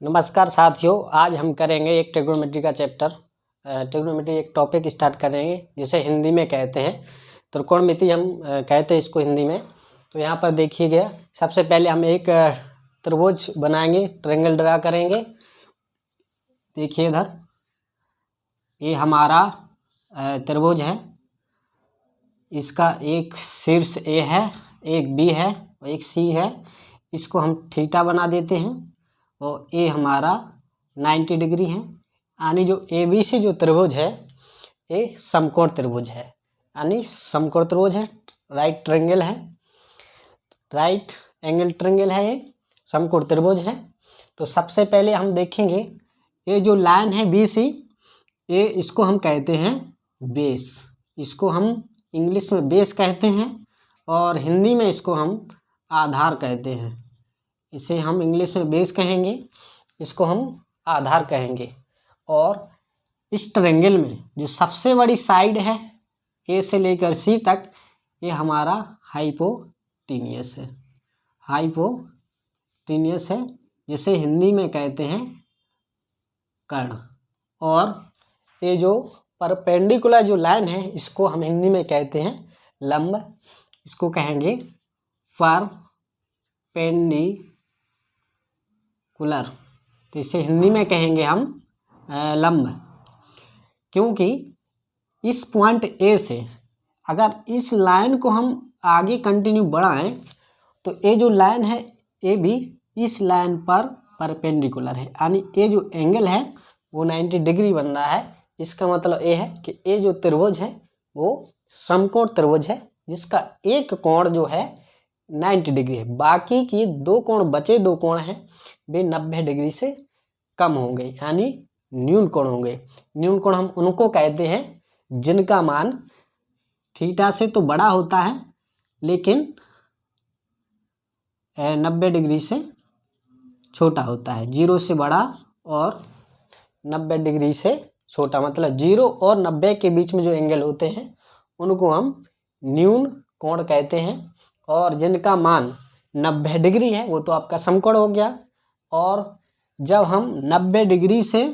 नमस्कार साथियों, आज हम करेंगे एक ट्रिग्नोमेट्री का चैप्टर। ट्रिग्नोमेट्री एक टॉपिक स्टार्ट करेंगे जिसे हिंदी में कहते हैं त्रिकोणमिति। हम कहते हैं इसको हिंदी में। तो यहाँ पर देखिएगा, सबसे पहले हम एक त्रिभुज बनाएंगे, ट्रायंगल ड्रा करेंगे। देखिए इधर, ये हमारा त्रिभुज है। इसका एक शीर्ष ए है, एक बी है और एक सी है। इसको हम थीटा बना देते हैं और ए हमारा 90 डिग्री है। यानी जो ए बी सी जो त्रिभुज है ये समकोण त्रिभुज है, यानी समकोण त्रिभुज है, राइट ट्रायंगल है, राइट एंगल ट्रायंगल है, ये समकोण त्रिभुज है। तो सबसे पहले हम देखेंगे ये जो लाइन है बी सी, ये इसको हम कहते हैं बेस। इसको हम इंग्लिश में बेस कहते हैं और हिंदी में इसको हम आधार कहते हैं। इसे हम इंग्लिश में बेस कहेंगे, इसको हम आधार कहेंगे। और इस ट्रायंगल में जो सबसे बड़ी साइड है ए से लेकर सी तक, ये हमारा हाइपोटेन्यूस है। हाइपोटेन्यूस है जिसे हिंदी में कहते हैं कर्ण। और ये जो परपेंडिकुलर जो लाइन है इसको हम हिंदी में कहते हैं लंब। इसको कहेंगे परपेंडिकुलर। तो इसे हिंदी में कहेंगे हम लंब, क्योंकि इस पॉइंट ए से अगर इस लाइन को हम आगे कंटिन्यू बढ़ाएं तो ये जो लाइन है ये भी इस लाइन पर परपेंडिकुलर है, यानी ये जो एंगल है वो 90 डिग्री बन रहा है। इसका मतलब ये है कि ये जो त्रिभुज है वो समकोण त्रिभुज है जिसका एक कोण जो है 90 डिग्री है। बाकी की दो कोण, बचे दो कोण हैं, वे 90 डिग्री से कम होंगे, यानी न्यून कोण होंगे। न्यून कोण हम उनको कहते हैं जिनका मान थीटा से तो बड़ा होता है लेकिन 90 डिग्री से छोटा होता है। 0 से बड़ा और 90 डिग्री से छोटा, मतलब 0 और 90 के बीच में जो एंगल होते हैं उनको हम न्यून कोण कहते हैं। और जिनका मान 90 डिग्री है वो तो आपका समकोण हो गया। और जब हम 90 डिग्री से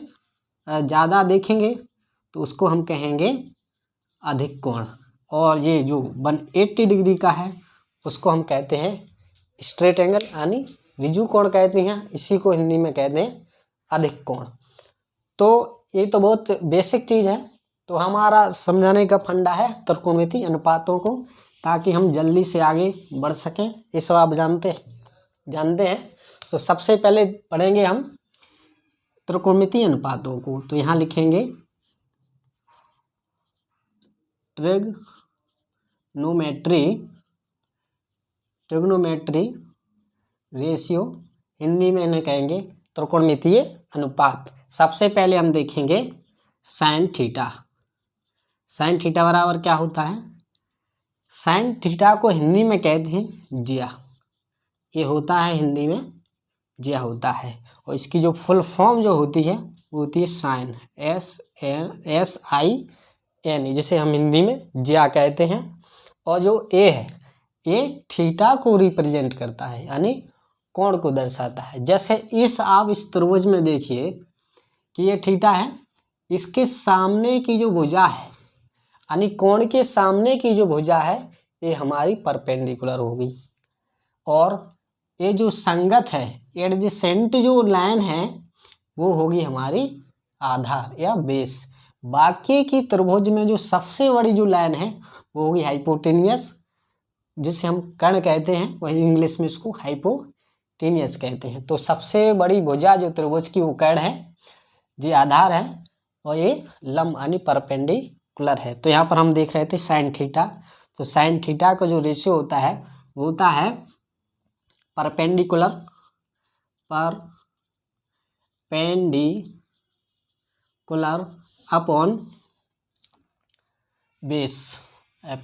ज़्यादा देखेंगे तो उसको हम कहेंगे अधिक कोण। और ये जो 180 डिग्री का है उसको हम कहते हैं स्ट्रेट एंगल, यानी रिजु कोण कहते हैं। इसी को हिंदी में कहते हैं अधिक कोण। तो ये तो बहुत बेसिक चीज़ है। तो हमारा समझाने का फंडा है त्रिकोणमिति अनुपातों को, ताकि हम जल्दी से आगे बढ़ सकें। ये सब आप जानते हैं। तो सबसे पहले पढ़ेंगे हम त्रिकोणमिति अनुपातों को। तो यहाँ लिखेंगे ट्रिग्नोमेट्री रेशियो, हिंदी में इन्हें कहेंगे त्रिकोणमितीय अनुपात। सबसे पहले हम देखेंगे साइन थीटा। साइन थीटा बराबर क्या होता है? साइन थीटा को हिंदी में कहते हैं जिया। ये होता है हिंदी में जिया होता है। और इसकी जो फुल फॉर्म जो होती है वो होती है साइन, SIN, जिसे हम हिंदी में जिया कहते हैं। और जो ए है ये थीटा को रिप्रेजेंट करता है, यानी कोण को दर्शाता है। जैसे आप इस त्रिभुज में देखिए कि ये थीटा है, इसके सामने की जो भुजा है, यानी कोण के सामने की जो भुजा है ये हमारी परपेंडिकुलर होगी। और ये जो संगत है, एडजेसेंट जो लाइन है वो होगी हमारी आधार या बेस। बाकी की त्रिभुज में जो सबसे बड़ी जो लाइन है वो होगी हाइपोटेन्यूस, जिसे हम कर्ण कहते हैं। वही इंग्लिश में इसको हाइपोटेन्यूस कहते हैं। तो सबसे बड़ी भुजा जो त्रिभुज की वो कर्ण है, ये आधार है, और ये लंब यानी परपेंडिकुलर है। तो यहाँ पर हम देख रहे थे साइन थीटा। तो साइन थीटा का जो रेशियो होता है वो होता है perpendicular upon base,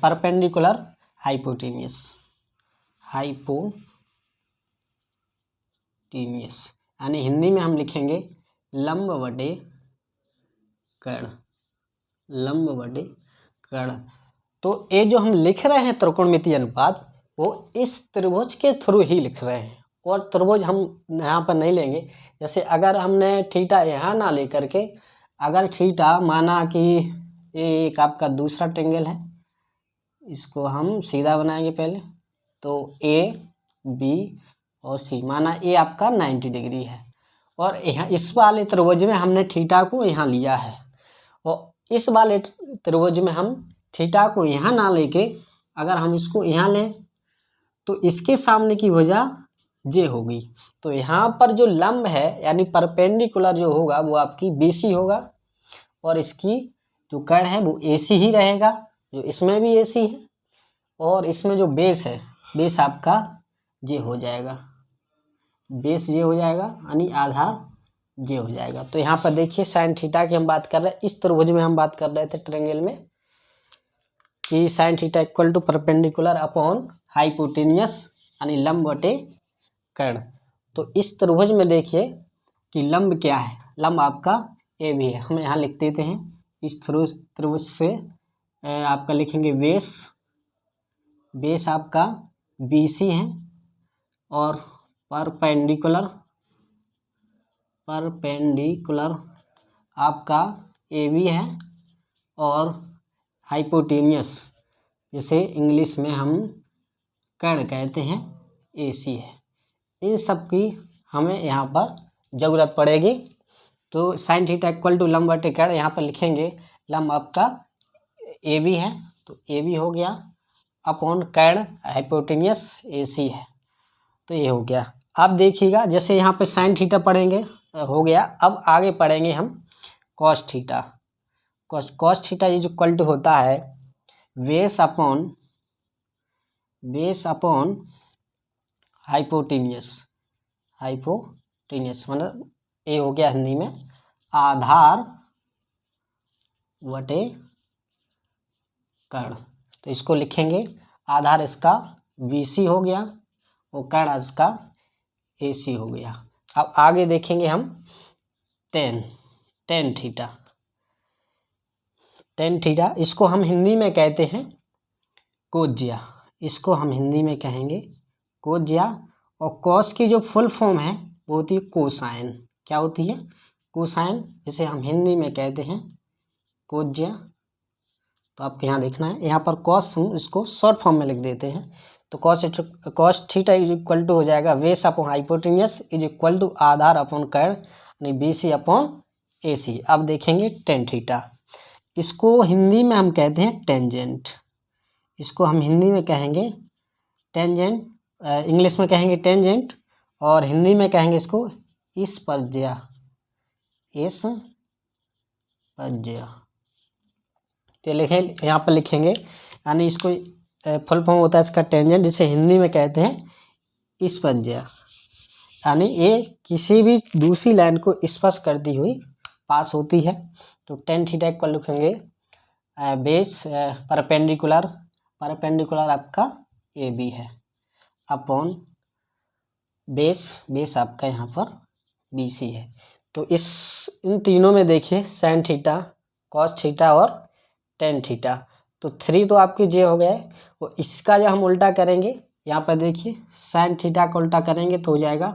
perpendicular hypotenuse, यानी हिंदी में हम लिखेंगे लंब बटे कर्ण। तो ये जो हम लिख रहे हैं त्रिकोणमितीय अनुपात वो इस त्रिभुज के थ्रू ही लिख रहे हैं और त्रिभुज हम यहाँ पर नहीं लेंगे। जैसे अगर हमने थीटा यहाँ ना लेकर के, अगर थीटा माना कि ये एक आपका दूसरा ट्रायंगल है, इसको हम सीधा बनाएंगे पहले। तो ए बी और सी, माना ए आपका 90 डिग्री है और यहाँ इस वाले त्रिभुज में हमने थीटा को यहाँ लिया है, और इस वाले त्रिभुज में हम थीटा को यहाँ ना लेके अगर हम इसको यहाँ लें तो इसके सामने की भुजा जे होगी। तो यहाँ पर जो लंब है यानी परपेंडिकुलर जो होगा वो आपकी बीसी होगा, और इसकी जो कर्ण है वो एसी ही रहेगा, जो इसमें भी एसी है, और इसमें जो बेस है, बेस आपका जे हो जाएगा, बेस जे हो जाएगा यानी आधार जे हो जाएगा। तो यहाँ पर देखिए साइन थीटा की हम बात कर रहे हैं, इस त्रिभुज में हम बात कर रहे थे ट्रायंगल में कि sine theta equal to perpendicular upon hypotenuse यानी लंब बटे कर्ण। तो इस त्रिभुज में देखिए कि लंब क्या है, लंब आपका ए भी है, हम यहाँ लिख देते हैं। इस त्रिभुज से आपका लिखेंगे बेस, बेस आपका बीसी है, और परपेंडिकुलर आपका ए बी है, और हाइपोटेनियस जिसे इंग्लिश में हम कर्ण कहते हैं ए सी है। इन सब की हमें यहाँ पर ज़रूरत पड़ेगी। तो साइन थीटा इक्वल टू लंब बटे कर्ण, यहाँ पर लिखेंगे लंब आपका ए बी है तो ए बी हो गया, अपॉन कर्ण हाइपोटेनियस ए सी है, तो ये हो गया। अब देखिएगा जैसे यहाँ पे साइन थीटा पढ़ेंगे हो गया, अब आगे पढ़ेंगे हम cos theta. Cos theta is equal to होता है बेस अपॉन हाइपोटेनियस मतलब ये हो गया हिंदी में आधार बटे कर्ण। तो इसको लिखेंगे, आधार इसका बीसी हो गया और कर्ण इसका एसी हो गया। अब आगे देखेंगे हम टेन थीटा, इसको हम हिंदी में कहते हैं कोज्या, इसको हम हिंदी में कहेंगे कोज्या। और कॉस की जो फुल फॉर्म है वो होती है कोसाइन। क्या होती है? कोसाइन, जिसे हम हिंदी में कहते हैं कोज्या। तो आपको यहाँ देखना है, यहाँ पर कॉस हम इसको शॉर्ट फॉर्म में लिख देते हैं। तो cos theta is equal to हो जाएगा base upon hypotenuse is equal to आधार अपॉन कर्ण यानी बीसी अपॉन एसी। अब देखेंगे टेन थीटा, इसको हिंदी में हम कहते हैं टेंजेंट, इसको हम हिंदी में कहेंगे टेंजेंट, इंग्लिश में कहेंगे टेंजेंट, और हिंदी में कहेंगे इसको स्पर्ज्या। तो लिखें, यहाँ पर लिखेंगे यानी इसको फुल फॉर्म होता है इसका टेंजेंट, जिसे हिंदी में कहते हैं स्पर्ज्या, यानी ये किसी भी दूसरी लाइन को स्पर्श करती हुई पास होती है। तो टेन थीटा को लिखेंगे बेस परपेंडिकुलर आपका ए बी है अपॉन बेस आपका यहाँ पर बी सी है। तो इन तीनों में देखिए साइन थीटा, कॉस थीटा और टेन थीटा, तो 3 तो आपकी जे हो गया है। वो इसका जब हम उल्टा करेंगे, यहाँ पर देखिए साइन थीटा का उल्टा करेंगे तो हो जाएगा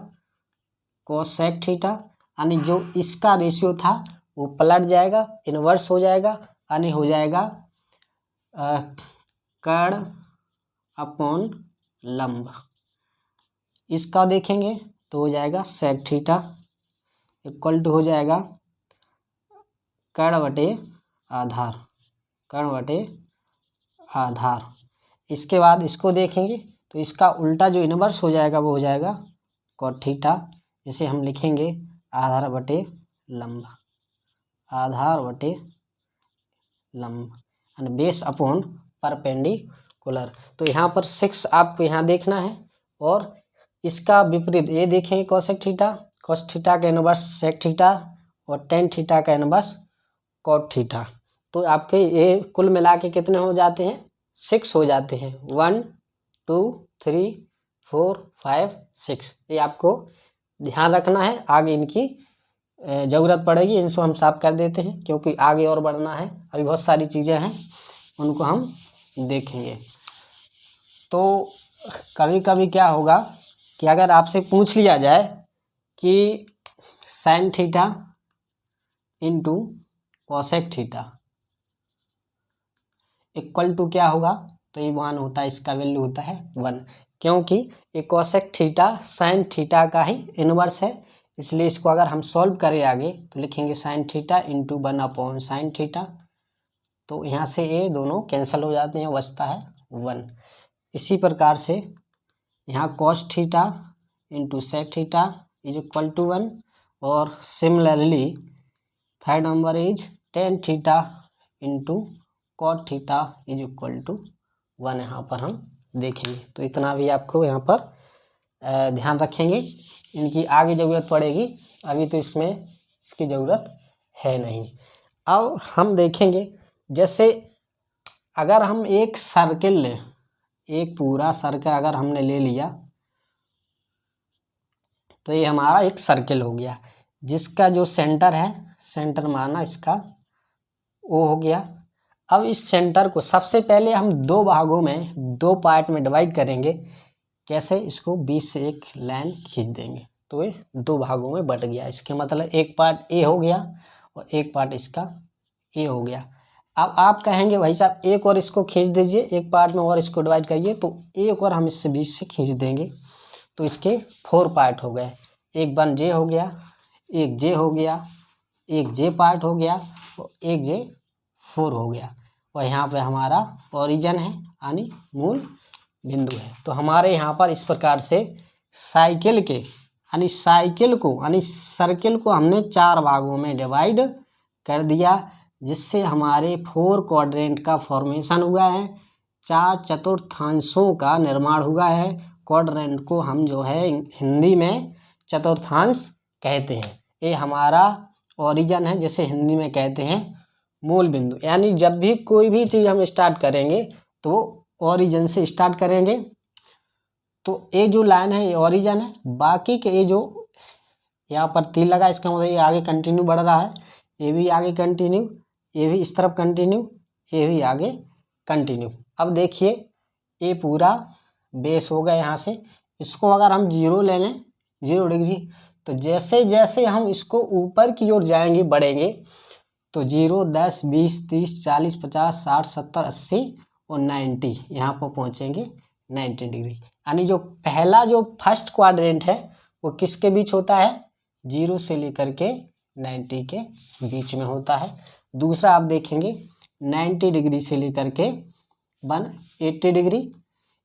कोसेक थीटा, यानी जो इसका रेशियो था वो पलट जाएगा, इन्वर्स हो जाएगा, यानी हो जाएगा कर्ण अपॉन लंब। इसका देखेंगे तो हो जाएगा सेक थीटा इक्वल टू हो जाएगा कर्ण बटे आधार। इसके बाद इसको देखेंगे तो इसका उल्टा जो इन्वर्स हो जाएगा वो हो जाएगा कॉट थीटा, जिसे हम लिखेंगे आधार बटे लंब यानी बेस अपॉन परपेंडिकुलर। तो यहाँ पर 6 आपको यहाँ देखना है, और इसका विपरीत ये देखेंगे कोसेक थीटा, कॉस थीटा का इनवर्स सेक थीटा और टेन थीटा का इनवर्स कॉट थीटा। तो आपके ये कुल मिला के कितने हो जाते हैं? 6 हो जाते हैं, 1 2 3 4 5 6। ये आपको ध्यान रखना है, आगे इनकी ज़रूरत पड़ेगी, इनको हम साफ कर देते हैं क्योंकि आगे और बढ़ना है, अभी बहुत सारी चीज़ें हैं उनको हम देखेंगे। तो कभी कभी क्या होगा कि अगर आपसे पूछ लिया जाए कि sine theta into cosec theta equal to क्या होगा, तो ये 1 होता है, इसका वैल्यू होता है 1, क्योंकि ये कोसेक थीटा साइन थीटा का ही इनवर्स है। इसलिए इसको अगर हम सॉल्व करें आगे तो लिखेंगे sign theta into 1 sine theta, तो यहाँ से ये दोनों कैंसिल हो जाते हैं, बचता है 1। इसी प्रकार से यहाँ cos theta into sec theta is equal to 1, और similarly third number is tan theta into cot theta is equal to 1 यहाँ पर हम देखेंगे। तो इतना भी आपको यहाँ पर ध्यान रखेंगे, इनकी आगे ज़रूरत पड़ेगी, अभी तो इसमें इसकी ज़रूरत है नहीं। अब हम देखेंगे, जैसे अगर हम एक सर्किल लें, एक पूरा सर्कल अगर हमने ले लिया तो ये हमारा एक सर्किल हो गया, जिसका जो सेंटर है, सेंटर माना इसका ओ हो गया। अब इस सेंटर को सबसे पहले हम दो भागों में, दो पार्ट में डिवाइड करेंगे। कैसे? इसको बीच से एक लाइन खींच देंगे तो ये दो भागों में बट गया। इसके मतलब एक पार्ट ए हो गया और एक पार्ट इसका ए हो गया। अब आप कहेंगे भाई साहब एक और इसको खींच दीजिए, एक पार्ट में और इसको डिवाइड करिए, तो एक और हम इससे बीच से खींच देंगे तो इसके 4 पार्ट हो गए। एक 1J हो गया, एक J हो गया, एक J पार्ट हो गया और एक J4 हो गया, और यहाँ पे हमारा ओरिजिन है यानी मूल बिंदु है। तो हमारे यहाँ पर इस प्रकार से साइकिल के यानी सर्किल को हमने 4 भागों में डिवाइड कर दिया, जिससे हमारे 4 क्वाड्रेंट का फॉर्मेशन हुआ है, 4 चतुर्थांशों का निर्माण हुआ है। क्वाड्रेंट को हम जो है हिंदी में चतुर्थांश कहते हैं। ये हमारा ओरिजिन है, जिसे हिंदी में कहते हैं मूल बिंदु। यानी जब भी कोई भी चीज़ हम स्टार्ट करेंगे तो ओरिजिन से स्टार्ट करेंगे। तो ये जो लाइन है ये ओरिजिन है, बाकी के ये जो यहाँ पर तीर लगा इसका मतलब ये आगे कंटिन्यू बढ़ रहा है, ये भी आगे कंटिन्यू, ये भी इस तरफ कंटिन्यू, ये भी आगे कंटिन्यू। अब देखिए ये पूरा बेस हो गया यहाँ से, इसको अगर हम 0 ले लें 0 डिग्री, तो जैसे जैसे हम इसको ऊपर की ओर जाएंगे बढ़ेंगे तो 0, 10, 20, 30, 40, 50, 60, 70, 80 और 90 यहाँ पर पहुँचेंगे 90 डिग्री। यानी जो पहला जो फर्स्ट क्वाड्रेंट है वो किसके बीच होता है? 0 से लेकर के 90 के बीच में होता है। दूसरा आप देखेंगे 90 डिग्री से लेकर के 180 डिग्री,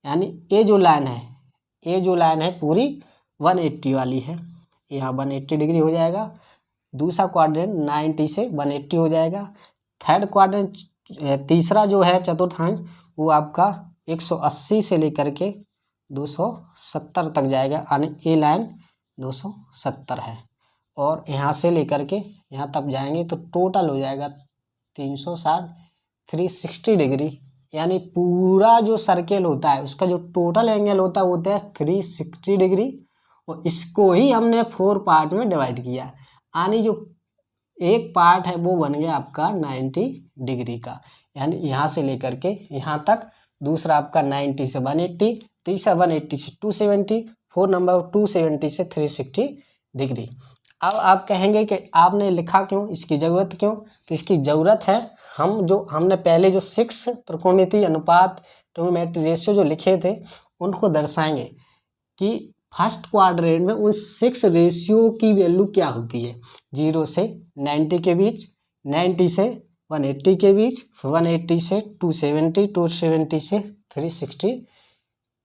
यानी ये जो लाइन है पूरी 180 वाली है, यहाँ 180 डिग्री हो जाएगा। दूसरा क्वाड्रेंट 90 से 180 हो जाएगा। थर्ड क्वाड्रेंट तीसरा जो है चतुर्थांश वो आपका 180 से लेकर के 270 तक जाएगा, यानी ये लाइन 270 है, और यहाँ से लेकर के यहाँ तक जाएंगे तो टोटल हो जाएगा 360 360 डिग्री। यानी पूरा जो सर्किल होता है उसका जो टोटल एंगल होता है वो होता है 360 डिग्री, और इसको ही हमने 4 पार्ट में डिवाइड किया, यानी जो एक पार्ट है वो बन गया आपका 90 डिग्री का। यानी यहाँ से लेकर के यहाँ तक, दूसरा आपका 90 से 180, तीसरा 180 से 270, 4 नंबर 270 से 360 डिग्री। अब आप कहेंगे कि आपने लिखा क्यों, इसकी ज़रूरत क्यों? तो इसकी ज़रूरत है, हमने पहले जो 6 त्रिकोणमितीय अनुपात ट्रिग्नोमेट्री रेशियो जो लिखे थे उनको दर्शाएंगे कि फर्स्ट क्वाड्रेंट में उन 6 रेशियो की वैल्यू क्या होती है। 0 से 90 के बीच, 90 से 180 के बीच, 180 से 270, 270 से 360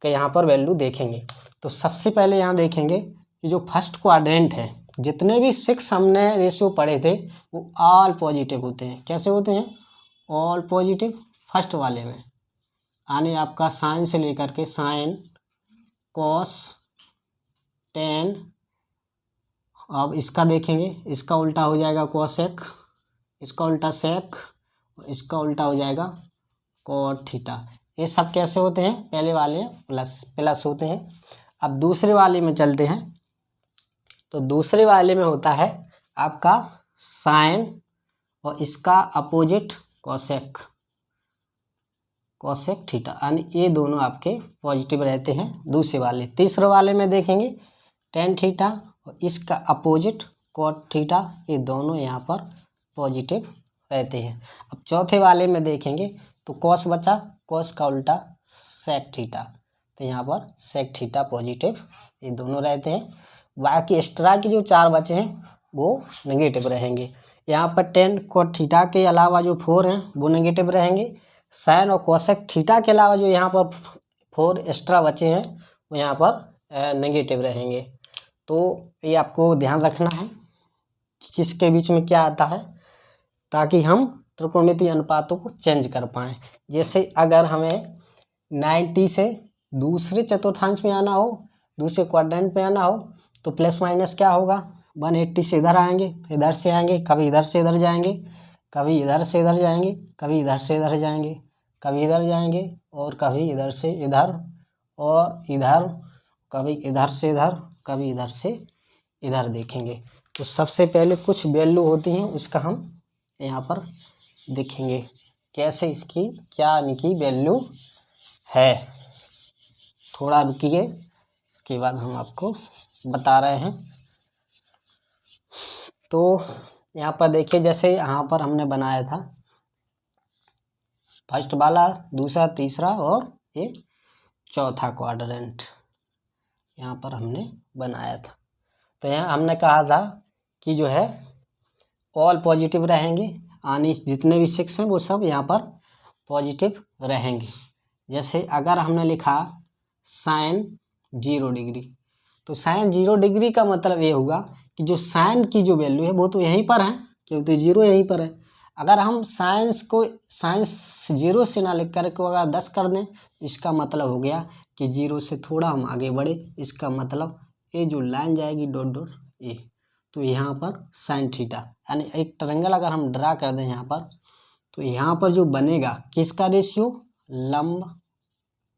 के यहाँ पर वैल्यू देखेंगे। तो सबसे पहले यहाँ देखेंगे कि जो फर्स्ट क्वाड्रेंट है, जितने भी 6 हमने रेशियो पढ़े थे वो ऑल पॉजिटिव होते हैं। कैसे होते हैं? ऑल पॉजिटिव फर्स्ट वाले में, यानी आपका साइन से लेकर के साइन, कॉस, टेन। अब इसका देखेंगे, इसका उल्टा हो जाएगा कोसेक, इसका उल्टा सेक, इसका उल्टा हो जाएगा कॉट थीटा। ये सब कैसे होते हैं? पहले वाले प्लस होते हैं। अब दूसरे वाले में चलते हैं, तो दूसरे वाले में होता है आपका साइन और इसका अपोजिट कोसेक, कोसेक थीटा, यानी ये दोनों आपके पॉजिटिव रहते हैं दूसरे वाले। तीसरे वाले में देखेंगे टेन थीटा और इसका अपोजिट कॉट थीटा, ये दोनों यहाँ पर पॉजिटिव रहते हैं। अब चौथे वाले में देखेंगे तो कॉस बचा, कॉस का उल्टा सेक थीटा, तो यहाँ पर सेक थीटा पॉजिटिव, ये दोनों रहते हैं। बाकी एक्स्ट्रा के जो 4 बचे हैं वो नेगेटिव रहेंगे। यहाँ पर टेन कॉट थीटा के अलावा जो 4 हैं वो नेगेटिव रहेंगे। साइन और कोसेक थीटा के अलावा जो यहाँ पर 4 एक्स्ट्रा बचे हैं वो यहाँ पर नेगेटिव रहेंगे। तो ये आपको ध्यान रखना है कि किसके बीच में क्या आता है, ताकि हम त्रिकोणमितीय अनुपातों को चेंज कर पाएँ। जैसे अगर हमें 90 से दूसरे चतुर्थांश में आना हो, दूसरे क्वाड्रेंट में आना हो, तो प्लस माइनस क्या होगा, 180 से इधर आएंगे, इधर से आएंगे, कभी इधर से इधर जाएंगे, कभी इधर से इधर जाएंगे, कभी इधर से इधर जाएंगे, कभी इधर जाएंगे और कभी इधर से इधर और इधर, कभी इधर से इधर, कभी इधर से इधर देखेंगे। तो सबसे पहले कुछ वैल्यू होती हैं उसका हम यहाँ पर देखेंगे कैसे इसकी क्या इनकी वैल्यू है। थोड़ा रुकिए, इसके बाद हम आपको बता रहे हैं। तो यहाँ पर देखिए, जैसे यहाँ पर हमने बनाया था फर्स्ट वाला, दूसरा, तीसरा और ये चौथा क्वाड्रेंट यहाँ पर हमने बनाया था। तो यहाँ हमने कहा था कि जो है ऑल पॉजिटिव रहेंगे, यानी जितने भी 6 हैं वो सब यहाँ पर पॉजिटिव रहेंगे। जैसे अगर हमने लिखा साइन 0 डिग्री, तो साइन 0 डिग्री का मतलब ये हुआ कि जो साइन की जो वैल्यू है वो तो यहीं पर है, क्योंकि 0 यहीं पर है। अगर हम साइंस 0 से ना लिख कर के अगर 10 कर दें, इसका मतलब हो गया कि 0 से थोड़ा हम आगे बढ़े। इसका मतलब ये जो लाइन जाएगी डॉट डॉट ए, तो यहाँ पर साइन थीटा, यानी एक ट्रायंगल अगर हम ड्रा कर दें यहाँ पर, तो यहाँ पर जो बनेगा किसका रेशियो, लंब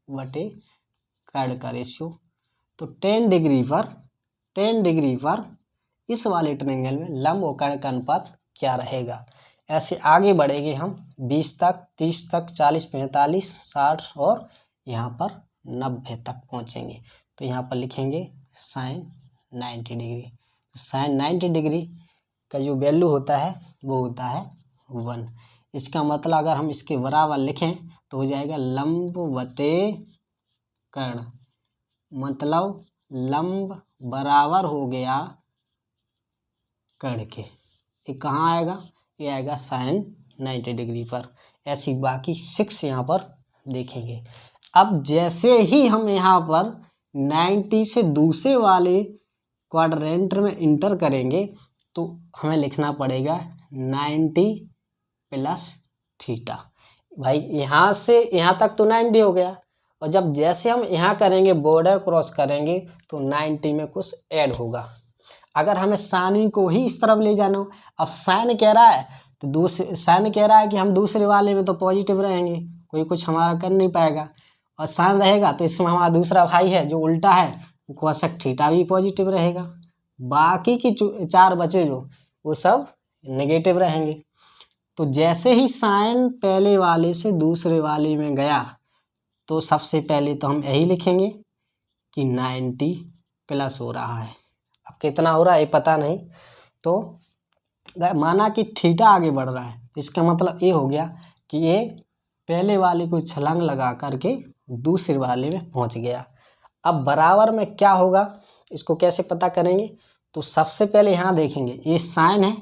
बटे कर्ण का रेशियो। तो 10 डिग्री पर इस वाले ट्रायंगल में लंब और कर्ण का अनुपात क्या रहेगा। ऐसे आगे बढ़ेंगे हम 20 तक, 30 तक, 40, 45, 60 और यहाँ पर 90 तक पहुँचेंगे। तो यहाँ पर लिखेंगे साइन 90 डिग्री। तो साइन 90 डिग्री का जो वैल्यू होता है वो होता है 1। इसका मतलब अगर हम इसके बराबर लिखें तो हो जाएगा लंब बटे कर्ण, मतलब लंब बराबर हो गया कर्ण के। ये कहाँ आएगा, ये आएगा साइन 90 डिग्री पर। ऐसी बाकी 6 यहाँ पर देखेंगे। अब जैसे ही हम यहाँ पर 90 से दूसरे वाले क्वाड्रेंट में इंटर करेंगे तो हमें लिखना पड़ेगा 90 प्लस थीटा। भाई यहाँ से यहाँ तक तो 90 हो गया, और जब जैसे हम यहाँ करेंगे बॉर्डर क्रॉस करेंगे तो 90 में कुछ ऐड होगा। अगर हमें साइन को ही इस तरफ ले जाना हो, अब साइन कह रहा है तो दूसरे साइन कह रहा है कि हम दूसरे वाले में तो पॉजिटिव रहेंगे, कोई कुछ हमारा कर नहीं पाएगा, और साइन रहेगा तो इसमें हमारा दूसरा भाई है जो उल्टा है, कोसेक थीटा भी पॉजिटिव रहेगा। बाकी की 4 बचे जो वो सब नेगेटिव रहेंगे। तो जैसे ही साइन पहले वाले से दूसरे वाले में गया तो सबसे पहले तो हम यही लिखेंगे कि 90 प्लस हो रहा है। अब कितना हो रहा है ये पता नहीं, तो माना कि थीटा आगे बढ़ रहा है, इसका मतलब ये हो गया कि ये पहले वाले को छलांग लगा करके दूसरे वाले में पहुंच गया। अब बराबर में क्या होगा, इसको कैसे पता करेंगे, तो सबसे पहले यहाँ देखेंगे ये साइन है,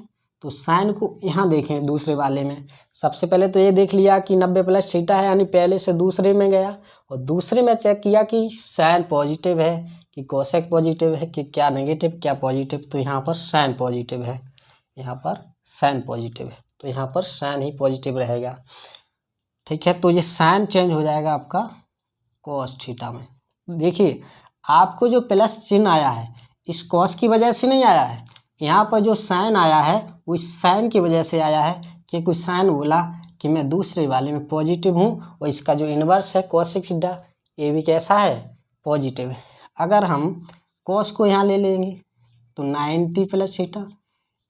तो साइन को यहाँ देखें दूसरे वाले में। सबसे पहले तो ये देख लिया कि 90 प्लस थीटा है, यानी पहले से दूसरे में गया, और दूसरे में चेक किया कि साइन पॉजिटिव है कि कोसेक पॉजिटिव है कि क्या नेगेटिव क्या पॉजिटिव। तो यहाँ पर साइन पॉजिटिव है, यहाँ पर साइन पॉजिटिव है, तो यहाँ पर साइन ही पॉजिटिव रहेगा। ठीक है, तो ये साइन चेंज हो जाएगा आपका कोस थीटा में। देखिए आपको जो प्लस चिन्ह आया है इस कॉस की वजह से नहीं आया है, यहाँ पर जो साइन आया है वो इस साइन की वजह से आया है कि कोई साइन बोला कि मैं दूसरे वाले में पॉजिटिव हूँ, और इसका जो इन्वर्स है कोसेक थीटा ये भी कैसा है, पॉजिटिव है। अगर हम कॉस को यहाँ ले लेंगे तो 90 प्लस थीटा,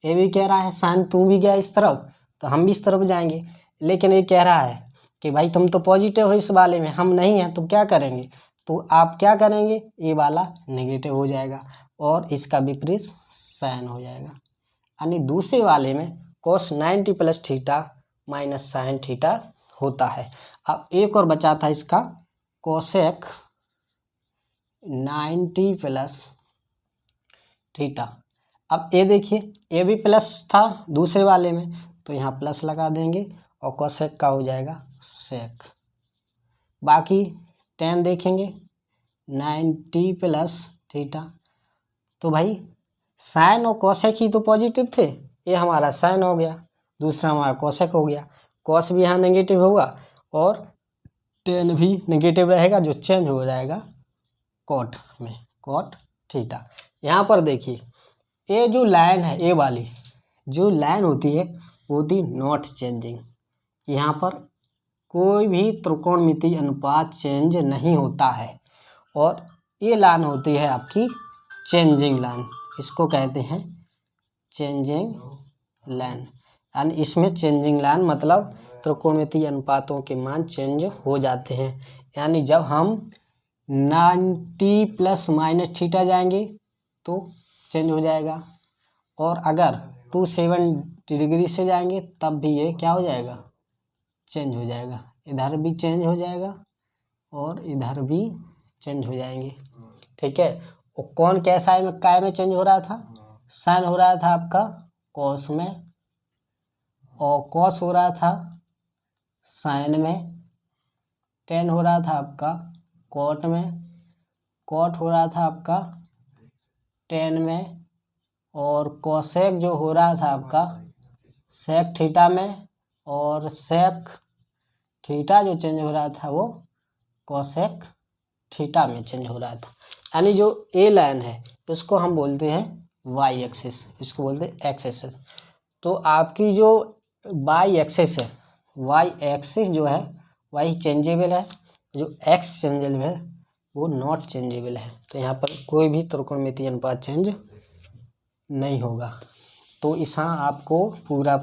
ये भी कह रहा है साइन तू भी गया इस तरफ तो हम भी इस तरफ जाएंगे, लेकिन ये कह रहा है कि भाई तुम तो पॉजिटिव हो इस वाले में, हम नहीं हैं, तो क्या करेंगे, तो आप क्या करेंगे, ये वाला नेगेटिव हो जाएगा और इसका विपरीत साइन हो जाएगा। यानी दूसरे वाले में cos 90 plus theta minus sine theta होता है। अब एक और बचा था इसका कोसेक 90 प्लस थीटा। अब ये देखिए, ये भी प्लस था दूसरे वाले में, तो यहाँ प्लस लगा देंगे और कोसेक का हो जाएगा सेक। बाकी tan देखेंगे 90 प्लस थीटा, तो भाई साइन और कोसेक ही तो पॉजिटिव थे, ये हमारा साइन हो गया, दूसरा हमारा कोसेक हो गया। कॉस भी यहाँ नेगेटिव होगा और tan भी नेगेटिव रहेगा, जो चेंज हो जाएगा कॉट में, कॉट थीटा। यहाँ पर देखिए, ये जो लाइन है, ये वाली जो लाइन होती है वो होती नॉट चेंजिंग। यहाँ पर कोई भी त्रिकोणमितीय अनुपात चेंज नहीं होता है, और ये लाइन होती है आपकी चेंजिंग लाइन, इसको कहते हैं चेंजिंग लाइन। यानी इसमें चेंजिंग लाइन मतलब त्रिकोणमितीय अनुपातों के मान चेंज हो जाते हैं। यानी जब हम 90 प्लस माइनस थीटा जाएंगे तो चेंज हो जाएगा, और अगर 270 डिग्री से जाएंगे तब भी ये क्या हो जाएगा, चेंज हो जाएगा। इधर भी चेंज हो जाएगा और इधर भी चेंज हो जाएंगे, ठीक है। और कौन कैसा है में काय में चेंज हो रहा था, साइन हो रहा था आपका कॉस में, और कॉस हो रहा था साइन में, tan हो रहा था आपका कॉट में, कॉट हो रहा था आपका tan में, और कोसेक जो हो रहा था आपका सेक थीटा में, और सेक थीटा जो चेंज हो रहा था वो कोसेक थीटा में चेंज हो रहा था। यानी जो ए लाइन है इसको हम बोलते हैं वाई एक्सिस, इसको बोलते हैं एक्स एक्सिस। तो आपकी जो वाई एक्सिस है, वाई एक्सिस जो है वाई चेंजेबल है, जो एक्स चेंजेबल है वो नॉट चेंजेबल है। तो यहाँ पर कोई भी त्रिकोणमितीय अनुपात चेंज नहीं होगा। तो इसहाँ आपको पूरा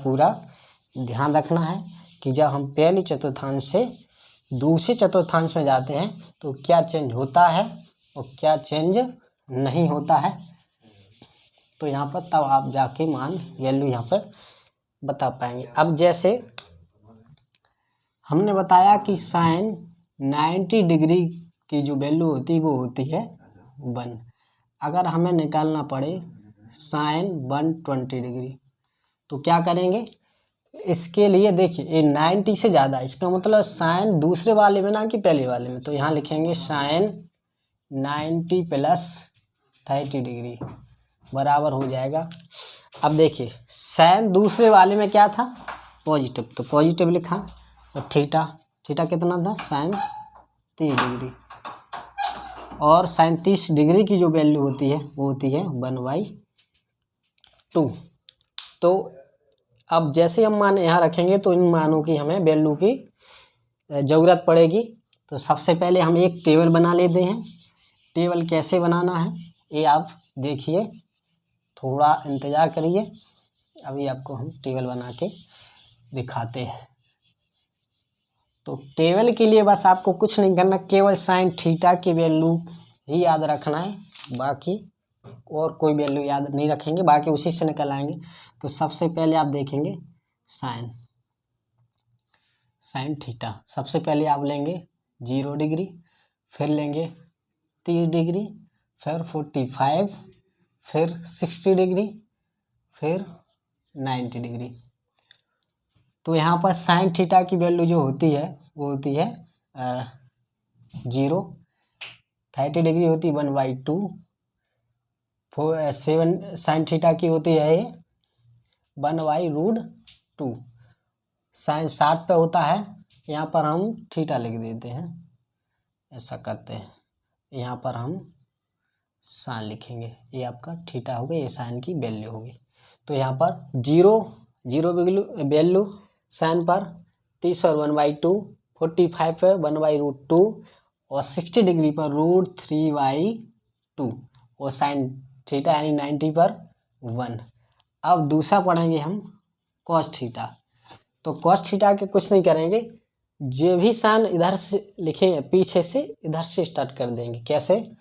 ध्यान रखना है कि जब हम पहली चतुर्थांश से दूसरे चतुर्थांश में जाते हैं तो क्या चेंज होता है और क्या चेंज नहीं होता है। तो यहाँ पर तब आप जाके मान वैल्यू यहाँ पर बता पाएंगे। अब जैसे हमने बताया कि साइन 90 डिग्री की जो वैल्यू होती है वो होती है 1। अगर हमें निकालना पड़े साइन 120 डिग्री तो क्या करेंगे, इसके लिए देखिए ये 90 से ज़्यादा, इसका मतलब साइन दूसरे वाले में ना कि पहले वाले में। तो यहाँ लिखेंगे साइन 90 प्लस 30 डिग्री बराबर हो जाएगा। अब देखिए साइन दूसरे वाले में क्या था, पॉजिटिव, तो पॉजिटिव लिखा, और थीटा कितना था, साइन 30 डिग्री, और साइन 30 डिग्री की जो वैल्यू होती है वो होती है 1/2। तो अब जैसे हम मान यहाँ रखेंगे तो इन मानों की हमें वैल्यू की ज़रूरत पड़ेगी। तो सबसे पहले हम एक टेबल बना लेते हैं। टेबल कैसे बनाना है ये आप देखिए, थोड़ा इंतज़ार करिए, अभी आपको हम टेबल बना के दिखाते हैं। तो टेबल के लिए बस आपको कुछ नहीं करना, केवल साइन थीटा की वैल्यू ही याद रखना है, बाकी और कोई वैल्यू याद नहीं रखेंगे, बाकी उसी से निकल आएंगे। तो सबसे पहले आप देखेंगे साइन थीटा, सबसे पहले आप लेंगे 0 डिग्री, फिर लेंगे 30 डिग्री, फिर 45, फिर 60 डिग्री, फिर 90 डिग्री। तो यहाँ पर साइन थीटा की वैल्यू जो होती है वो होती है 0, 30 डिग्री होती है 1/2, 7 साइन थीटा की होती है ये 1/√2। साइन 60 पे होता है, यहाँ पर हम थीटा लिख देते हैं, ऐसा करते हैं, यहाँ पर हम साइन लिखेंगे, ये आपका थीटा हो गया, ये साइन की वैल्यू होगी। तो यहाँ पर 0 वैल्यू साइन पर, 30 पर 1/2, 45 पर 1/√2, और 60 डिग्री पर √3/2, और साइन थीटा यानी 90 पर 1। अब दूसरा पढ़ेंगे हम कॉस थीटा। तो कॉस थीटा के कुछ नहीं करेंगे, जो भी साइन इधर से लिखेंगे पीछे से इधर से स्टार्ट कर देंगे। कैसे?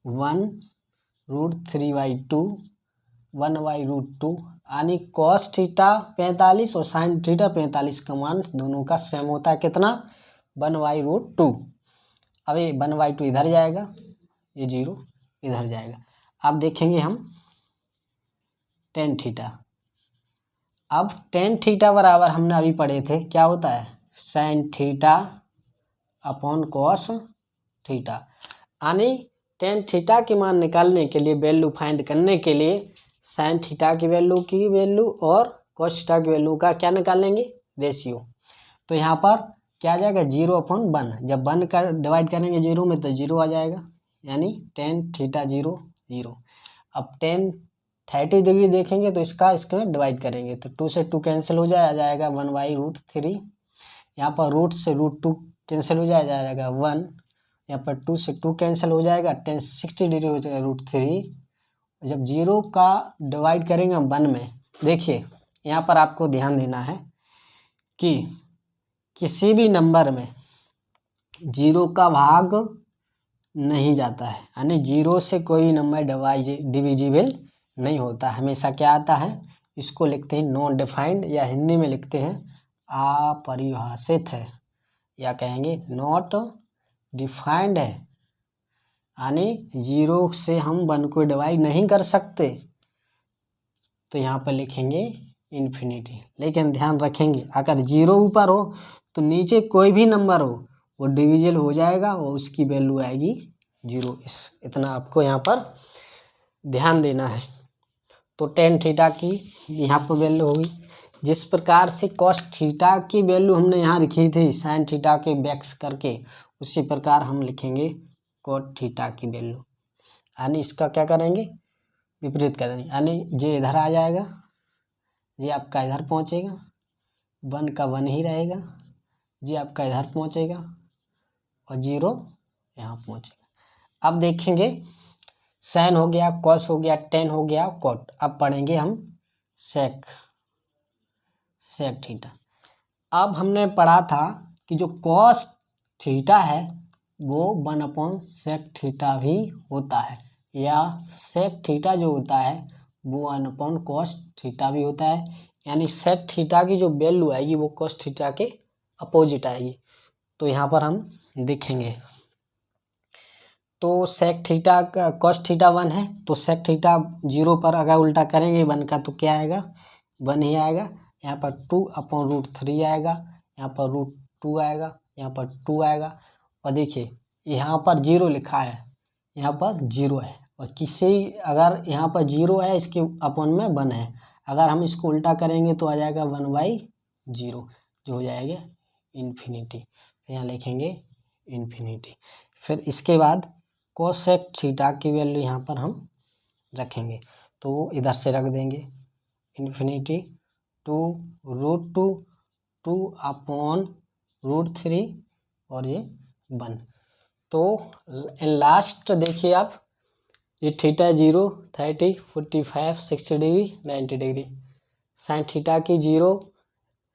1√3/2 1/√2 यानी कॉस थीटा 45 और साइन थीटा 45 का मान दोनों का सेम होता है कितना? 1/√2। अब ये 1/2 इधर जाएगा, ये 0 इधर जाएगा। अब देखेंगे हम टेन थीटा। अब टेन थीटा बराबर हमने अभी पढ़े थे क्या होता है? Sine theta upon cos theta. यानी टेन थीटा के मान निकालने के लिए, वैल्यू फाइंड करने के लिए साइन थीटा की वैल्यू और कॉस थीटा की वैल्यू का क्या निकालेंगे? रेशियो। तो यहाँ पर क्या आ जाएगा? 0/1। जब 1 का डिवाइड करेंगे 0 में तो 0 आ जाएगा, यानी टेन थीटा 0 0। अब टेन 30 डिग्री देखेंगे तो इसमें डिवाइड करेंगे तो 2 से 2 कैंसिल हो जाएगा 1/√3। यहाँ पर रूट से √2 कैंसिल हो जाएगा 1। यहाँ पर 2 से 2 कैंसिल हो जाएगा, टेन 60 डिग्री हो जाएगा √3। जब 0 का डिवाइड करेंगे हम 1 में, देखिए यहाँ पर आपको ध्यान देना है कि किसी भी नंबर में 0 का भाग नहीं जाता है, यानी 0 से कोई नंबर डिविजिबल नहीं होता। हमेशा क्या आता है? इसको लिखते हैं नॉन डिफाइंड, या हिंदी में लिखते हैं अपरिभाषित है, या कहेंगे नॉट डिफाइंड है। यानी 0 से हम 1 को डिवाइड नहीं कर सकते, तो यहाँ पर लिखेंगे इन्फिनिटी। लेकिन ध्यान रखेंगे अगर 0 ऊपर हो तो नीचे कोई भी नंबर हो वो डिविजिबल हो जाएगा और उसकी वैल्यू आएगी 0। इतना आपको यहाँ पर ध्यान देना है। तो टेन थीटा की यहाँ पर वैल्यू होगी। जिस प्रकार से कॉस थीटा की वैल्यू हमने यहाँ लिखी थी साइन थीटा के बैक्स करके, उसी प्रकार हम लिखेंगे कॉट थीटा की वैल्यू। यानी इसका क्या करेंगे? विपरीत करेंगे, यानी ये इधर आ जाएगा, ये आपका इधर पहुँचेगा, 1 का 1 ही रहेगा, ये आपका इधर पहुँचेगा और 0 यहाँ पहुँचेगा। अब देखेंगे साइन हो गया, कॉस हो गया, टेन हो गया, कॉट। अब पढ़ेंगे हम सेक थीटा। अब हमने पढ़ा था कि जो कॉस थीटा है वो 1/सेक थीटा भी होता है, या सेक थीटा जो होता है वो 1/कॉस थीटा भी होता है। यानी सेक थीटा की जो वैल्यू आएगी वो कॉस थीटा के अपोजिट आएगी। तो यहाँ पर हम देखेंगे तो सेक थीटा का कॉस थीटा 1 है, तो सेक थीटा 0 पर अगर उल्टा करेंगे 1 का तो क्या आएगा? 1 ही आएगा। यहाँ पर 2/√3 आएगा, यहाँ पर √2 आएगा, यहाँ पर 2 आएगा। और देखिए यहाँ पर 0 लिखा है, यहाँ पर 0 है, और अगर यहाँ पर 0 है इसके अपन में 1 है, अगर हम इसको उल्टा करेंगे तो आ जाएगा 1/0 जो हो जाएगा इन्फिनिटी। यहाँ लिखेंगे इन्फिनिटी। फिर इसके बाद कोसेक थीटा की वैल्यू यहाँ पर हम रखेंगे, तो इधर से रख देंगे इन्फिनिटी 2√2 2/√3 और ये 1। तो लास्ट देखिए आप, ये theta 0 30 45 60 degree 90 degree, sine theta की 0,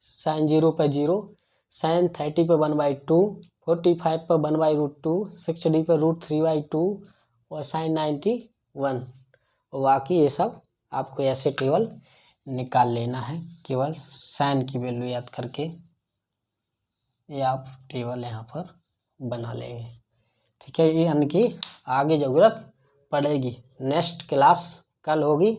साइन 0 पर 0, साइन 30 पर 1/2, 45 पर 1/√2, 60 पर √3/2 और साइन 91। और बाकी ये सब आपको ऐसे टेबल निकाल लेना है, केवल साइन की वैल्यू याद करके ये आप टेबल यहाँ पर बना लेंगे। ठीक है, ये यानी कि आगे ज़रूरत पड़ेगी। नेक्स्ट क्लास कल होगी।